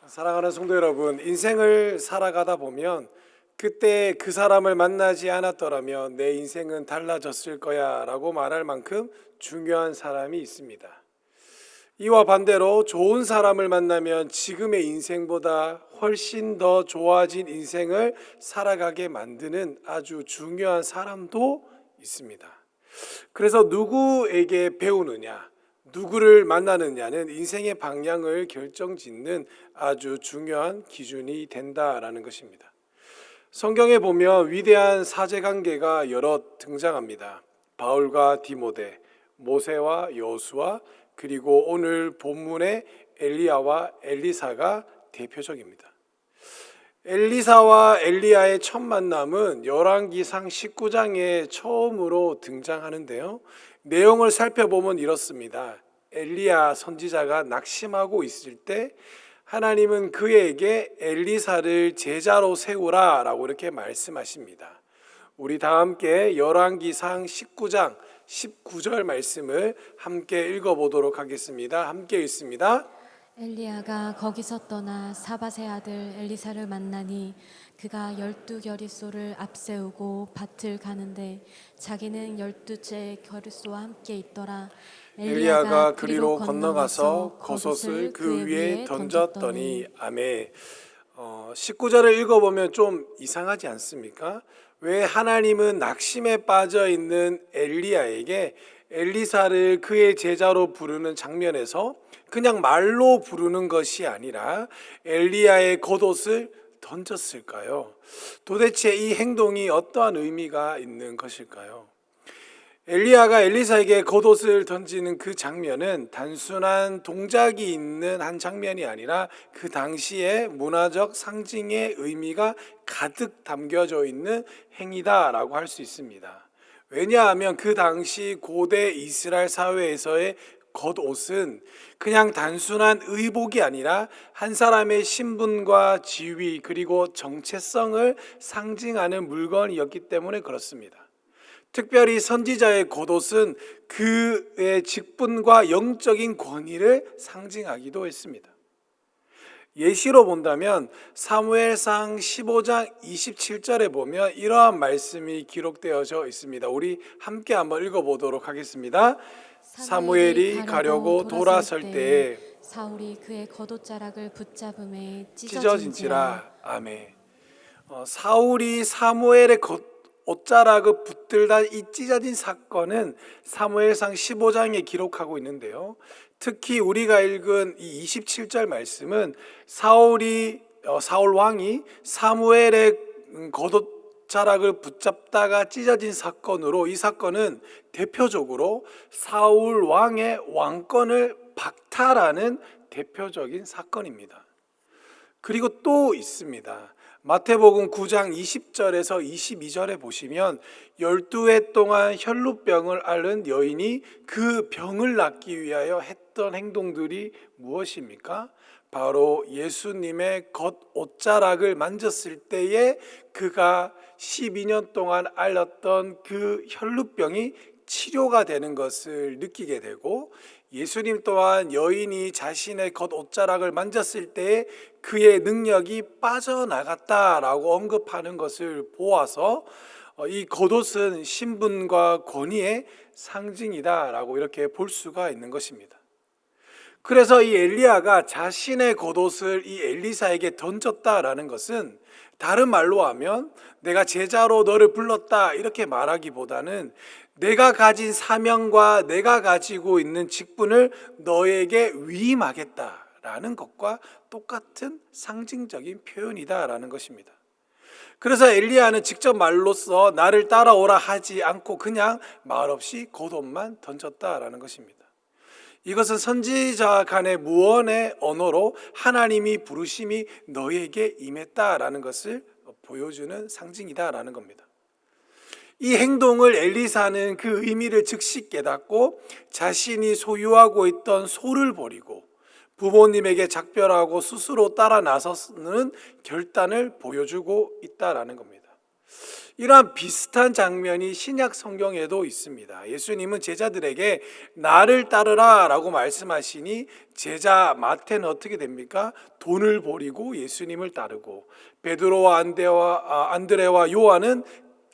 사랑하는 성도 여러분, 인생을 살아가다 보면 그때 그 사람을 만나지 않았더라면 내 인생은 달라졌을 거야 라고 말할 만큼 중요한 사람이 있습니다. 이와 반대로 좋은 사람을 만나면 지금의 인생보다 훨씬 더 좋아진 인생을 살아가게 만드는 아주 중요한 사람도 있습니다. 그래서 누구에게 배우느냐, 누구를 만나느냐는 인생의 방향을 결정짓는 아주 중요한 기준이 된다라는 것입니다. 성경에 보면 위대한 사제 관계가 여럿 등장합니다. 바울과 디모데, 모세와 여호수아, 그리고 오늘 본문의 엘리야와 엘리사가 대표적입니다. 엘리사와 엘리야의 첫 만남은 열왕기상 19장에 처음으로 등장하는데요. 내용을 살펴보면 이렇습니다. 엘리야 선지자가 낙심하고 있을 때 하나님은 그에게 엘리사를 제자로 세우라 라고 이렇게 말씀하십니다. 우리 다 함께 열왕기상 19장 19절 말씀을 함께 읽어보도록 하겠습니다. 함께 읽습니다. 엘리야가 거기서 떠나 사밧의 아들 엘리사를 만나니 그가 12겨릿소를 앞세우고 밭을 가는데 자기는 12째 겨릿소와 함께 있더라. 엘리야가 그리로 건너가서 겉옷을 그 위에 던졌더니 아멘. 19절을 읽어보면 좀 이상하지 않습니까? 왜 하나님은 낙심에 빠져 있는 엘리야에게 엘리사를 그의 제자로 부르는 장면에서 그냥 말로 부르는 것이 아니라 엘리야의 겉옷을 던졌을까요? 도대체 이 행동이 어떠한 의미가 있는 것일까요? 엘리야가 엘리사에게 겉옷을 던지는 그 장면은 단순한 동작이 있는 한 장면이 아니라 그 당시의 문화적 상징의 의미가 가득 담겨져 있는 행위다라고 할 수 있습니다. 왜냐하면 그 당시 고대 이스라엘 사회에서의 겉옷은 그냥 단순한 의복이 아니라 한 사람의 신분과 지위 그리고 정체성을 상징하는 물건이었기 때문에 그렇습니다. 특별히 선지자의 겉옷은 그의 직분과 영적인 권위를 상징하기도 했습니다. 예시로 본다면 사무엘상 15장 27절에 보면 이러한 말씀이 기록되어져 있습니다. 우리 함께 한번 읽어보도록 하겠습니다. 사무엘이 가려고 돌아설 때에 사울이 그의 겉옷자락을 붙잡음에 찢어진지라. 아멘. 사울이 사무엘의 옷자락을 붙들다 이 찢어진 사건은 사무엘상 15장에 기록하고 있는데요. 특히 우리가 읽은 이 27절 말씀은 사울 왕이 사무엘의 겉옷자락을 붙잡다가 찢어진 사건으로, 이 사건은 대표적으로 사울 왕의 왕권을 박탈하는 대표적인 사건입니다. 그리고 또 있습니다. 마태복음 9장 20절에서 22절에 보시면 12해 동안 혈루병을 앓은 여인이 그 병을 낫기 위하여 했던 행동들이 무엇입니까? 바로 예수님의 겉옷자락을 만졌을 때에 그가 12년 동안 앓았던 그 혈루병이 치료가 되는 것을 느끼게 되고, 예수님 또한 여인이 자신의 겉옷자락을 만졌을 때에 그의 능력이 빠져나갔다라고 언급하는 것을 보아서 이 겉옷은 신분과 권위의 상징이다라고 이렇게 볼 수가 있는 것입니다. 그래서 이 엘리야가 자신의 겉옷을 이 엘리사에게 던졌다라는 것은 다른 말로 하면 내가 제자로 너를 불렀다 이렇게 말하기보다는 내가 가진 사명과 내가 가지고 있는 직분을 너에게 위임하겠다라는 것과 똑같은 상징적인 표현이다라는 것입니다. 그래서 엘리야는 직접 말로써 나를 따라오라 하지 않고 그냥 말없이 겉옷만 던졌다라는 것입니다. 이것은 선지자 간의 무언의 언어로 하나님이 부르심이 너에게 임했다라는 것을 보여주는 상징이다라는 겁니다. 이 행동을 엘리사는 그 의미를 즉시 깨닫고 자신이 소유하고 있던 소를 버리고 부모님에게 작별하고 스스로 따라 나서는 결단을 보여주고 있다라는 겁니다. 이러한 비슷한 장면이 신약 성경에도 있습니다. 예수님은 제자들에게 나를 따르라 라고 말씀하시니 제자 마태는 어떻게 됩니까? 돈을 버리고 예수님을 따르고, 베드로와 안드레와 요한은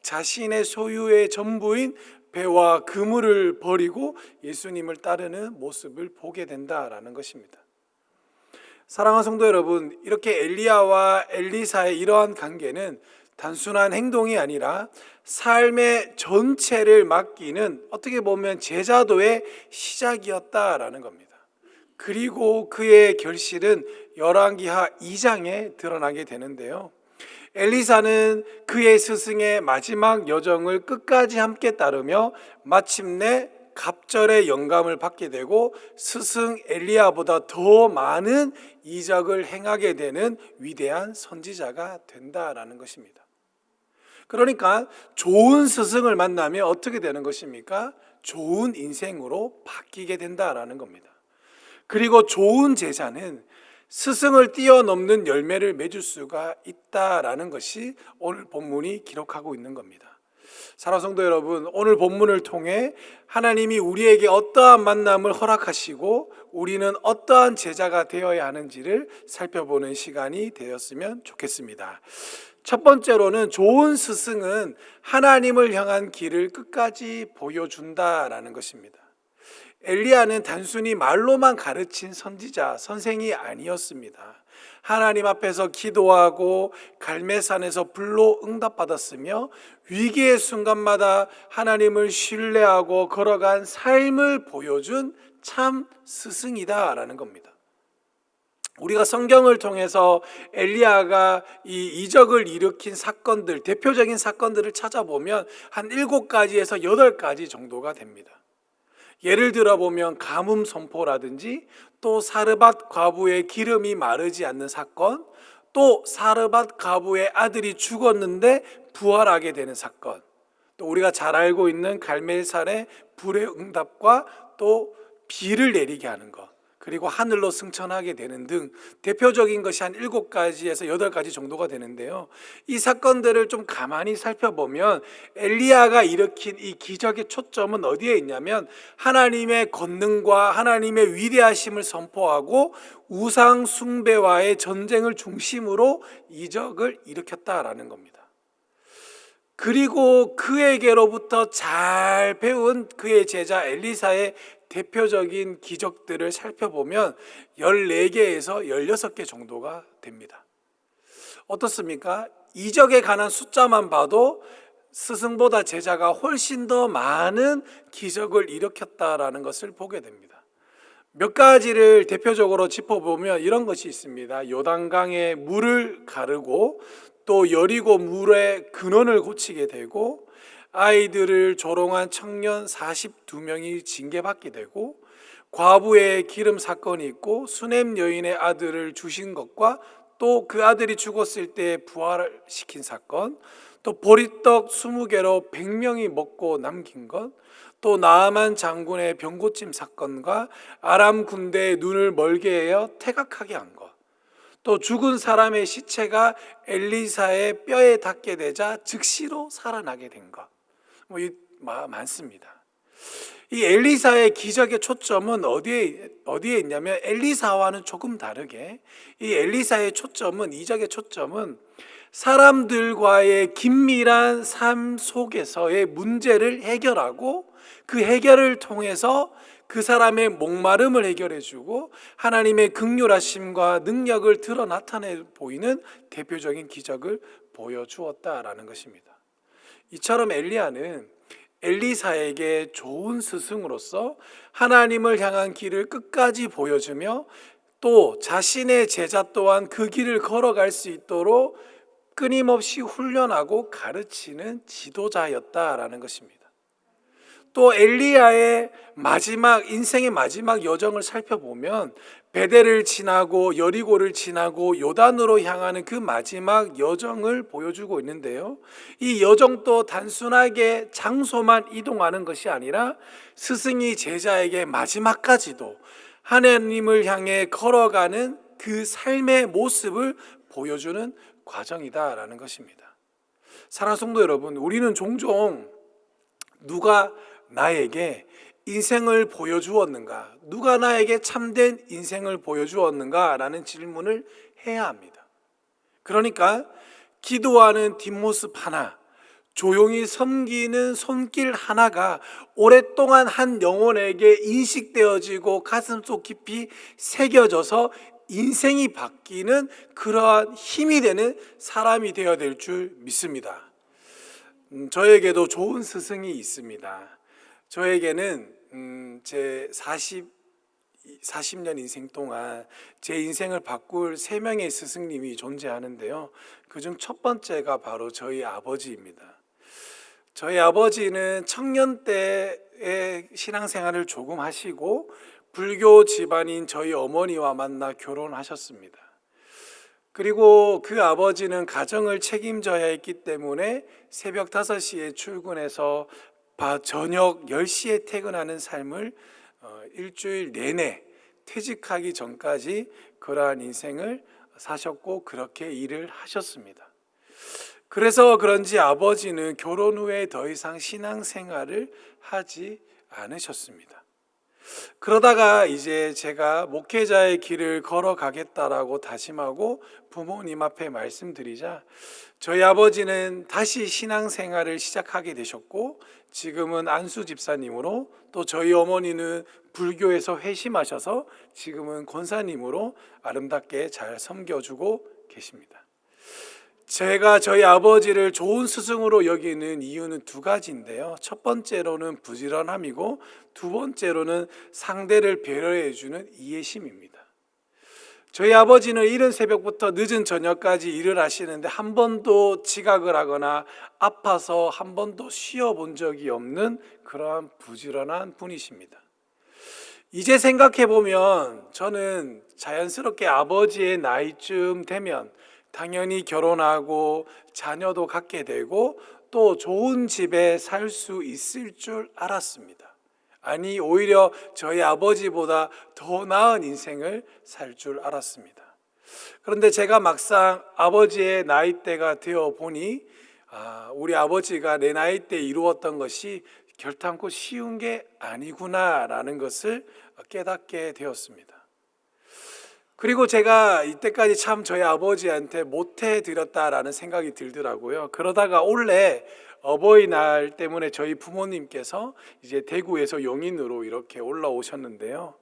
자신의 소유의 전부인 배와 그물을 버리고 예수님을 따르는 모습을 보게 된다라는 것입니다. 사랑하는 성도 여러분, 이렇게 엘리야와 엘리사의 이러한 관계는 단순한 행동이 아니라 삶의 전체를 맡기는, 어떻게 보면 제자도의 시작이었다라는 겁니다. 그리고 그의 결실은 열왕기하 2장에 드러나게 되는데요. 엘리사는 그의 스승의 마지막 여정을 끝까지 함께 따르며 마침내 갑절의 영감을 받게 되고 스승 엘리야보다 더 많은 이적을 행하게 되는 위대한 선지자가 된다라는 것입니다. 그러니까 좋은 스승을 만나면 어떻게 되는 것입니까? 좋은 인생으로 바뀌게 된다라는 겁니다. 그리고 좋은 제자는 스승을 뛰어넘는 열매를 맺을 수가 있다라는 것이 오늘 본문이 기록하고 있는 겁니다. 사랑하는 성도 여러분, 오늘 본문을 통해 하나님이 우리에게 어떠한 만남을 허락하시고 우리는 어떠한 제자가 되어야 하는지를 살펴보는 시간이 되었으면 좋겠습니다. 첫 번째로는 좋은 스승은 하나님을 향한 길을 끝까지 보여준다라는 것입니다. 엘리야는 단순히 말로만 가르친 선지자, 선생이 아니었습니다. 하나님 앞에서 기도하고 갈멜산에서 불로 응답받았으며 위기의 순간마다 하나님을 신뢰하고 걸어간 삶을 보여준 참 스승이다라는 겁니다. 우리가 성경을 통해서 엘리야가 이 이적을 일으킨 사건들, 대표적인 사건들을 찾아보면 한 7가지에서 8가지 정도가 됩니다. 예를 들어 보면 가뭄 선포라든지, 또 사르밧 과부의 기름이 마르지 않는 사건, 또 사르밧 과부의 아들이 죽었는데 부활하게 되는 사건, 또 우리가 잘 알고 있는 갈멜산의 불의 응답과 또 비를 내리게 하는 것, 그리고 하늘로 승천하게 되는 등 대표적인 것이 한 7가지에서 8가지 정도가 되는데요. 이 사건들을 좀 가만히 살펴보면 엘리야가 일으킨 이 기적의 초점은 어디에 있냐면 하나님의 권능과 하나님의 위대하심을 선포하고 우상 숭배와의 전쟁을 중심으로 이적을 일으켰다라는 겁니다. 그리고 그에게로부터 잘 배운 그의 제자 엘리사의 대표적인 기적들을 살펴보면 14개에서 16개 정도가 됩니다. 어떻습니까? 이적에 관한 숫자만 봐도 스승보다 제자가 훨씬 더 많은 기적을 일으켰다라는 것을 보게 됩니다. 몇 가지를 대표적으로 짚어보면 이런 것이 있습니다. 요단강에 물을 가르고, 또 여리고 물의 근원을 고치게 되고, 아이들을 조롱한 청년 42명이 징계받게 되고, 과부의 기름 사건이 있고, 수냄 여인의 아들을 주신 것과 또 그 아들이 죽었을 때 부활시킨 사건, 또 보리떡 20개로 100명이 먹고 남긴 것, 또 나아만 장군의 병고침 사건과 아람 군대의 눈을 멀게 해여 태각하게 한 것, 또 죽은 사람의 시체가 엘리사의 뼈에 닿게 되자 즉시로 살아나게 된 것, 많습니다. 이 엘리사의 기적의 초점은 어디에 있냐면 엘리사와는 조금 다르게 이 엘리사의 초점은, 이적의 초점은 사람들과의 긴밀한 삶 속에서의 문제를 해결하고 그 해결을 통해서 그 사람의 목마름을 해결해주고 하나님의 긍휼하심과 능력을 드러 나타내 보이는 대표적인 기적을 보여주었다라는 것입니다. 이처럼 엘리야는 엘리사에게 좋은 스승으로서 하나님을 향한 길을 끝까지 보여주며 또 자신의 제자 또한 그 길을 걸어갈 수 있도록 끊임없이 훈련하고 가르치는 지도자였다라는 것입니다. 또 엘리야의 인생의 마지막 여정을 살펴보면 베델을 지나고 여리고를 지나고 요단으로 향하는 그 마지막 여정을 보여주고 있는데요. 이 여정도 단순하게 장소만 이동하는 것이 아니라 스승이 제자에게 마지막까지도 하나님을 향해 걸어가는 그 삶의 모습을 보여주는 과정이다라는 것입니다. 사랑하는 성도 여러분, 우리는 종종 누가 나에게 인생을 보여주었는가, 누가 나에게 참된 인생을 보여주었는가 라는 질문을 해야 합니다. 그러니까 기도하는 뒷모습 하나, 조용히 섬기는 손길 하나가 오랫동안 한 영혼에게 인식되어지고 가슴속 깊이 새겨져서 인생이 바뀌는 그러한 힘이 되는 사람이 되어야 될 줄 믿습니다. 저에게도 좋은 스승이 있습니다. 저에게는 제 40년 인생 동안 제 인생을 바꿀 3명의 스승님이 존재하는데요. 그중 첫 번째가 바로 저희 아버지입니다. 저희 아버지는 청년 때에 신앙생활을 조금 하시고 불교 집안인 저희 어머니와 만나 결혼하셨습니다. 그리고 그 아버지는 가정을 책임져야 했기 때문에 새벽 5시에 출근해서 저녁 10시에 퇴근하는 삶을 일주일 내내 퇴직하기 전까지 그러한 인생을 사셨고 그렇게 일을 하셨습니다. 그래서 그런지 아버지는 결혼 후에 더 이상 신앙생활을 하지 않으셨습니다. 그러다가 이제 제가 목회자의 길을 걸어가겠다라고 다짐하고 부모님 앞에 말씀드리자 저희 아버지는 다시 신앙생활을 시작하게 되셨고 지금은 안수 집사님으로, 또 저희 어머니는 불교에서 회심하셔서 지금은 권사님으로 아름답게 잘 섬겨주고 계십니다. 제가 저희 아버지를 좋은 스승으로 여기는 이유는 2가지인데요. 첫 번째로는 부지런함이고 두 번째로는 상대를 배려해 주는 이해심입니다. 저희 아버지는 이른 새벽부터 늦은 저녁까지 일을 하시는데 한 번도 지각을 하거나 아파서 한 번도 쉬어본 적이 없는 그러한 부지런한 분이십니다. 이제 생각해 보면 저는 자연스럽게 아버지의 나이쯤 되면 당연히 결혼하고 자녀도 갖게 되고 또 좋은 집에 살 수 있을 줄 알았습니다. 아니, 오히려 저희 아버지보다 더 나은 인생을 살 줄 알았습니다. 그런데 제가 막상 아버지의 나이대가 되어 보니 우리 아버지가 내 나이 때 이루었던 것이 결단코 쉬운 게 아니구나라는 것을 깨닫게 되었습니다. 그리고 제가 이때까지 참 저희 아버지한테 못해드렸다라는 생각이 들더라고요. 그러다가 올해 어버이날 때문에 저희 부모님께서 이제 대구에서 용인으로 이렇게 올라오셨는데요.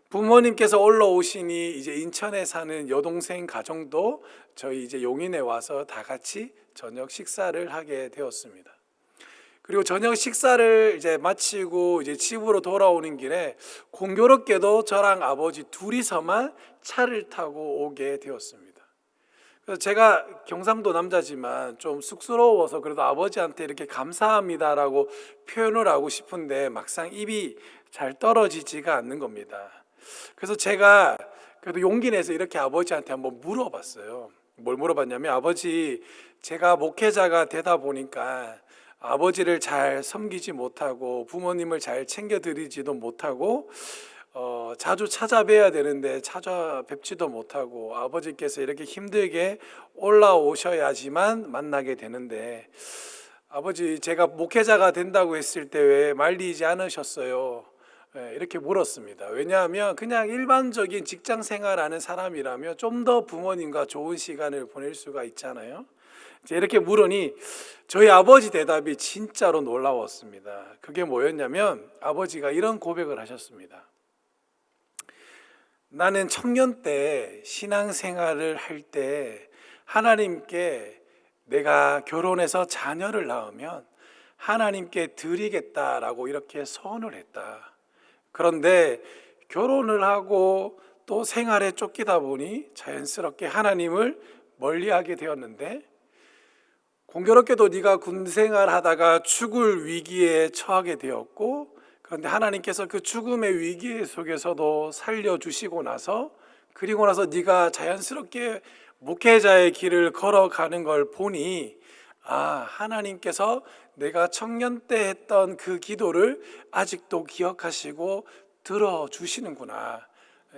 부모님께서 올라오시니 이제 인천에 사는 여동생 가정도 저희 이제 용인에 와서 다 같이 저녁 식사를 하게 되었습니다. 그리고 저녁 식사를 이제 마치고 이제 집으로 돌아오는 길에 공교롭게도 저랑 아버지 둘이서만 차를 타고 오게 되었습니다. 그래서 제가 경상도 남자지만 좀 쑥스러워서 그래도 아버지한테 이렇게 감사합니다라고 표현을 하고 싶은데 막상 입이 잘 떨어지지가 않는 겁니다. 그래서 제가 그래도 용기 내서 이렇게 아버지한테 한번 물어봤어요. 뭘 물어봤냐면, 아버지, 제가 목회자가 되다 보니까 아버지를 잘 섬기지 못하고 부모님을 잘 챙겨드리지도 못하고 자주 찾아뵈야 되는데 찾아뵙지도 못하고 아버지께서 이렇게 힘들게 올라오셔야지만 만나게 되는데 아버지, 제가 목회자가 된다고 했을 때 왜 말리지 않으셨어요? 이렇게 물었습니다. 왜냐하면 그냥 일반적인 직장 생활하는 사람이라면 좀 더 부모님과 좋은 시간을 보낼 수가 있잖아요. 이렇게 물으니 저희 아버지 대답이 진짜로 놀라웠습니다. 그게 뭐였냐면 아버지가 이런 고백을 하셨습니다. 나는 청년 때 신앙생활을 할 때 하나님께 내가 결혼해서 자녀를 낳으면 하나님께 드리겠다라고 이렇게 선을 했다. 그런데 결혼을 하고 또 생활에 쫓기다 보니 자연스럽게 하나님을 멀리하게 되었는데 공교롭게도 네가 군 생활하다가 죽을 위기에 처하게 되었고, 그런데 하나님께서 그 죽음의 위기 속에서도 살려주시고 나서 그리고 나서 네가 자연스럽게 목회자의 길을 걸어가는 걸 보니 하나님께서 내가 청년 때 했던 그 기도를 아직도 기억하시고 들어주시는구나.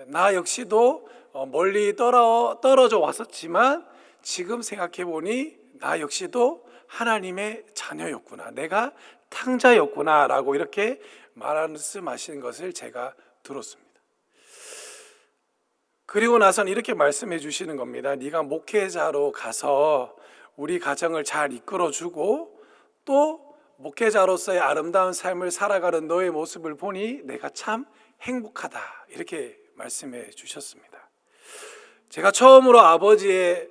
나 역시도 멀리 떨어져 왔었지만 지금 생각해 보니 나 역시도 하나님의 자녀였구나, 내가 탕자였구나 라고 이렇게 말씀하시는 것을 제가 들었습니다. 그리고 나서는 이렇게 말씀해 주시는 겁니다. 네가 목회자로 가서 우리 가정을 잘 이끌어주고 또 목회자로서의 아름다운 삶을 살아가는 너의 모습을 보니 내가 참 행복하다, 이렇게 말씀해 주셨습니다. 제가 처음으로 아버지의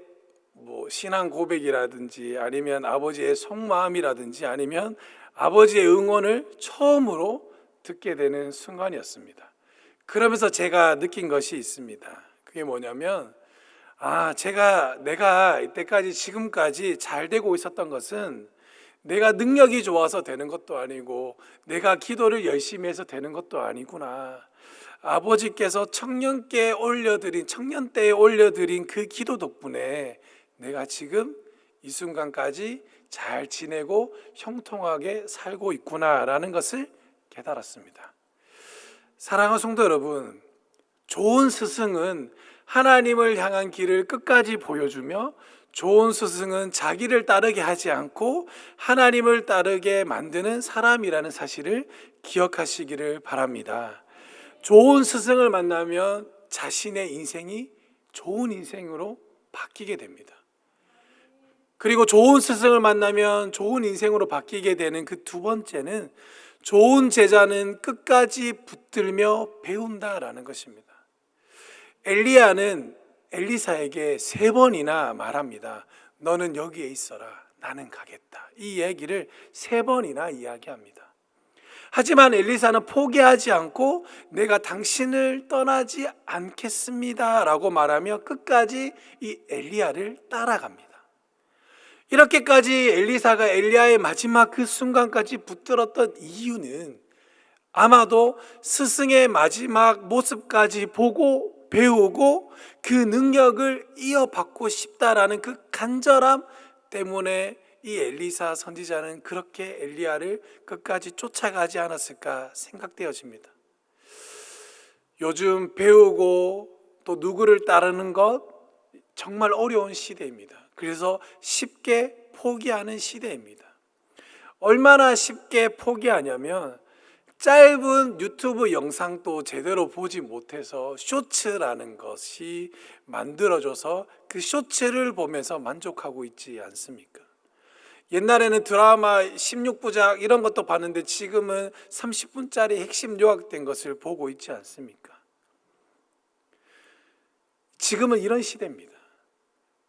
신앙 고백이라든지 아니면 아버지의 속마음이라든지 아니면 아버지의 응원을 처음으로 듣게 되는 순간이었습니다. 그러면서 제가 느낀 것이 있습니다. 그게 뭐냐면 내가 이때까지 지금까지 잘 되고 있었던 것은 내가 능력이 좋아서 되는 것도 아니고 내가 기도를 열심히 해서 되는 것도 아니구나. 아버지께서 청년때에 올려드린 그 기도 덕분에 내가 지금 이 순간까지 잘 지내고 형통하게 살고 있구나라는 것을 깨달았습니다. 사랑하는 성도 여러분, 좋은 스승은 하나님을 향한 길을 끝까지 보여주며 좋은 스승은 자기를 따르게 하지 않고 하나님을 따르게 만드는 사람이라는 사실을 기억하시기를 바랍니다. 좋은 스승을 만나면 자신의 인생이 좋은 인생으로 바뀌게 됩니다. 그리고 좋은 스승을 만나면 좋은 인생으로 바뀌게 되는 그 두 번째는 좋은 제자는 끝까지 붙들며 배운다라는 것입니다. 엘리야는 엘리사에게 3번이나 말합니다. 너는 여기에 있어라, 나는 가겠다. 이 얘기를 3번이나 이야기합니다. 하지만 엘리사는 포기하지 않고 내가 당신을 떠나지 않겠습니다 라고 말하며 끝까지 이 엘리야를 따라갑니다. 이렇게까지 엘리사가 엘리야의 마지막 그 순간까지 붙들었던 이유는 아마도 스승의 마지막 모습까지 보고 배우고 그 능력을 이어받고 싶다라는 그 간절함 때문에 이 엘리사 선지자는 그렇게 엘리야를 끝까지 쫓아가지 않았을까 생각되어집니다. 요즘 배우고 또 누구를 따르는 것 정말 어려운 시대입니다. 그래서 쉽게 포기하는 시대입니다. 얼마나 쉽게 포기하냐면 짧은 유튜브 영상도 제대로 보지 못해서 쇼츠라는 것이 만들어져서 그 쇼츠를 보면서 만족하고 있지 않습니까? 옛날에는 드라마 16부작 이런 것도 봤는데 지금은 30분짜리 핵심 요약된 것을 보고 있지 않습니까? 지금은 이런 시대입니다.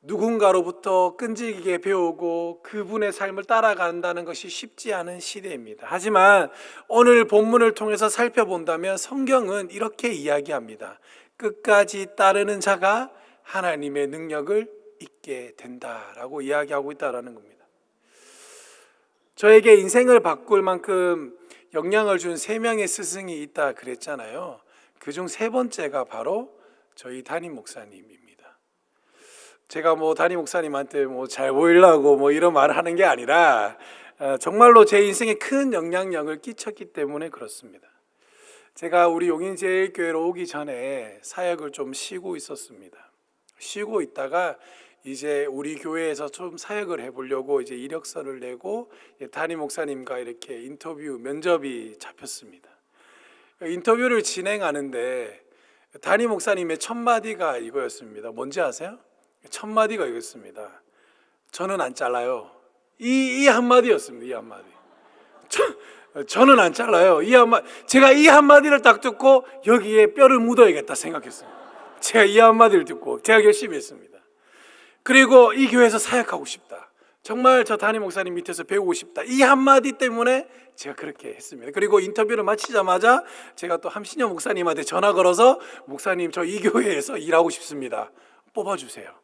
누군가로부터 끈질기게 배우고 그분의 삶을 따라간다는 것이 쉽지 않은 시대입니다. 하지만 오늘 본문을 통해서 살펴본다면 성경은 이렇게 이야기합니다. 끝까지 따르는 자가 하나님의 능력을 잊게 된다라고 이야기하고 있다는 겁니다. 저에게 인생을 바꿀 만큼 영향을 준 3명의 스승이 있다 그랬잖아요. 그중 3번째가 바로 저희 담임 목사님입니다. 제가 담임 목사님한테 잘 보이려고 이런 말을 하는 게 아니라 정말로 제 인생에 큰 영향력을 끼쳤기 때문에 그렇습니다. 제가 우리 용인제일교회로 오기 전에 사역을 좀 쉬고 있었습니다. 쉬고 있다가 이제 우리 교회에서 좀 사역을 해보려고 이제 이력서를 내고 담임 목사님과 이렇게 인터뷰 면접이 잡혔습니다. 인터뷰를 진행하는데 담임 목사님의 첫 마디가 이거였습니다. 뭔지 아세요? 첫 마디가 이거였습니다. 저는 안 잘라요. 이 한마디였습니다. 이 한마디. 저는 안 잘라요. 제가 이 한마디를 딱 듣고 여기에 뼈를 묻어야겠다 생각했어요. 제가 이 한마디를 듣고 제가 열심히 했습니다. 그리고 이 교회에서 사역하고 싶다. 정말 저 담임 목사님 밑에서 배우고 싶다. 이 한마디 때문에 제가 그렇게 했습니다. 그리고 인터뷰를 마치자마자 제가 또 함신영 목사님한테 전화 걸어서 목사님 저 이 교회에서 일하고 싶습니다. 뽑아주세요.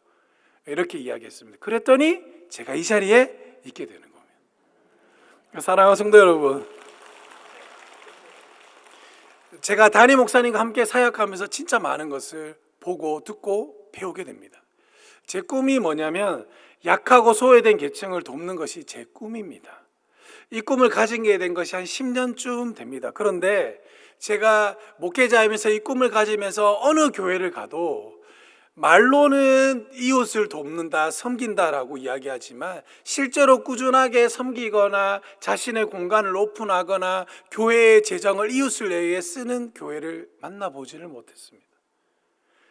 이렇게 이야기했습니다. 그랬더니 제가 이 자리에 있게 되는 겁니다. 사랑하는 성도 여러분, 제가 담임 목사님과 함께 사역하면서 진짜 많은 것을 보고 듣고 배우게 됩니다. 제 꿈이 뭐냐면 약하고 소외된 계층을 돕는 것이 제 꿈입니다. 이 꿈을 가진 게 된 것이 한 10년쯤 됩니다. 그런데 제가 목회자이면서 이 꿈을 가지면서 어느 교회를 가도 말로는 이웃을 돕는다, 섬긴다라고 이야기하지만 실제로 꾸준하게 섬기거나 자신의 공간을 오픈하거나 교회의 재정을 이웃을 위해 쓰는 교회를 만나보지를 못했습니다.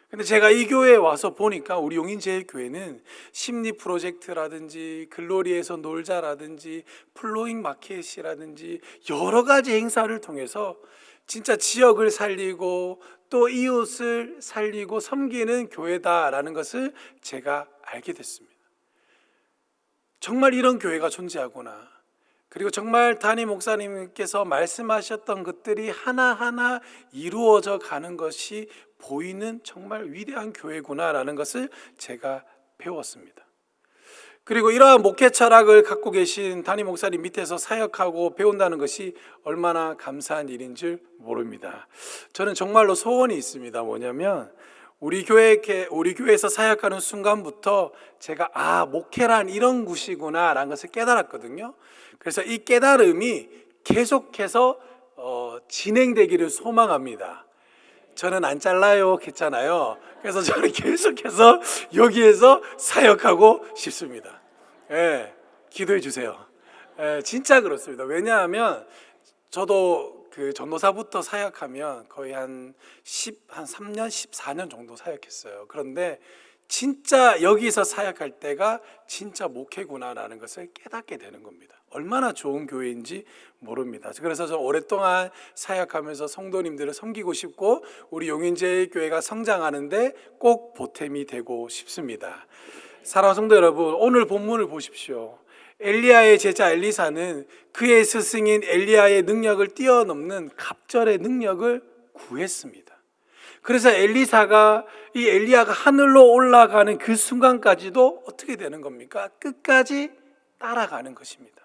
근데 제가 이 교회에 와서 보니까 우리 용인제일교회는 심리 프로젝트라든지 글로리에서 놀자라든지 플로잉 마켓이라든지 여러 가지 행사를 통해서 진짜 지역을 살리고 또 이웃을 살리고 섬기는 교회다라는 것을 제가 알게 됐습니다. 정말 이런 교회가 존재하구나. 그리고 정말 담임 목사님께서 말씀하셨던 것들이 하나하나 이루어져 가는 것이 보이는 정말 위대한 교회구나라는 것을 제가 배웠습니다. 그리고 이러한 목회 철학을 갖고 계신 담임 목사님 밑에서 사역하고 배운다는 것이 얼마나 감사한 일인 줄 모릅니다. 저는 정말로 소원이 있습니다. 뭐냐면 우리 교회에서 사역하는 순간부터 제가 목회란 이런 곳이구나라는 것을 깨달았거든요. 그래서 이 깨달음이 계속해서 진행되기를 소망합니다. 저는 안 잘라요 했잖아요. 그래서 저는 계속해서 여기에서 사역하고 싶습니다. 기도해 주세요. 진짜 그렇습니다. 왜냐하면 저도 그 전도사부터 사역하면 거의 한 3년, 14년 정도 사역했어요. 그런데 진짜 여기서 사역할 때가 진짜 목회구나라는 것을 깨닫게 되는 겁니다. 얼마나 좋은 교회인지 모릅니다. 그래서 저 오랫동안 사역하면서 성도님들을 섬기고 싶고 우리 용인제일교회가 성장하는데 꼭 보탬이 되고 싶습니다. 사랑하는 성도 여러분, 오늘 본문을 보십시오. 엘리야의 제자 엘리사는 그의 스승인 엘리야의 능력을 뛰어넘는 갑절의 능력을 구했습니다. 그래서 이 엘리야가 하늘로 올라가는 그 순간까지도 어떻게 되는 겁니까? 끝까지 따라가는 것입니다.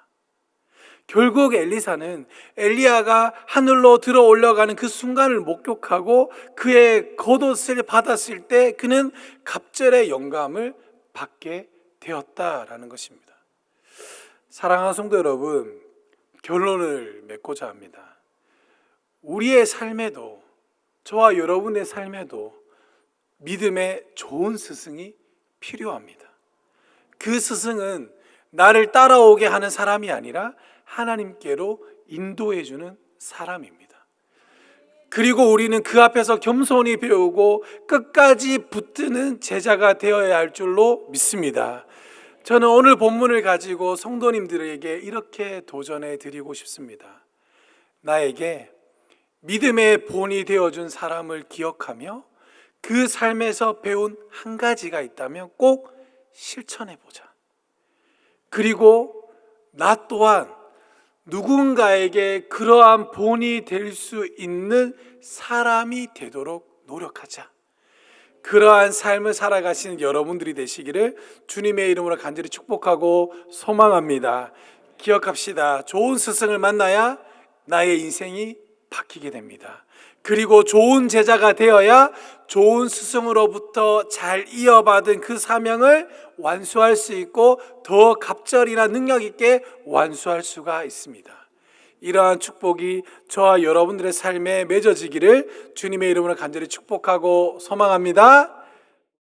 결국 엘리사는 엘리야가 하늘로 들어 올라가는 그 순간을 목격하고 그의 겉옷을 받았을 때 그는 갑절의 영감을 받게 되었다라는 것입니다. 사랑하는 성도 여러분, 결론을 맺고자 합니다. 우리의 삶에도, 저와 여러분의 삶에도 믿음의 좋은 스승이 필요합니다. 그 스승은 나를 따라오게 하는 사람이 아니라 하나님께로 인도해 주는 사람입니다. 그리고 우리는 그 앞에서 겸손히 배우고 끝까지 붙드는 제자가 되어야 할 줄로 믿습니다. 저는 오늘 본문을 가지고 성도님들에게 이렇게 도전해 드리고 싶습니다. 나에게 믿음의 본이 되어준 사람을 기억하며 그 삶에서 배운 한 가지가 있다면 꼭 실천해 보자. 그리고 나 또한 누군가에게 그러한 본이 될 수 있는 사람이 되도록 노력하자. 그러한 삶을 살아가시는 여러분들이 되시기를 주님의 이름으로 간절히 축복하고 소망합니다. 기억합시다. 좋은 스승을 만나야 나의 인생이 바뀌게 됩니다. 그리고 좋은 제자가 되어야 좋은 스승으로부터 잘 이어받은 그 사명을 완수할 수 있고 더 갑절이나 능력 있게 완수할 수가 있습니다. 이러한 축복이 저와 여러분들의 삶에 맺어지기를 주님의 이름으로 간절히 축복하고 소망합니다.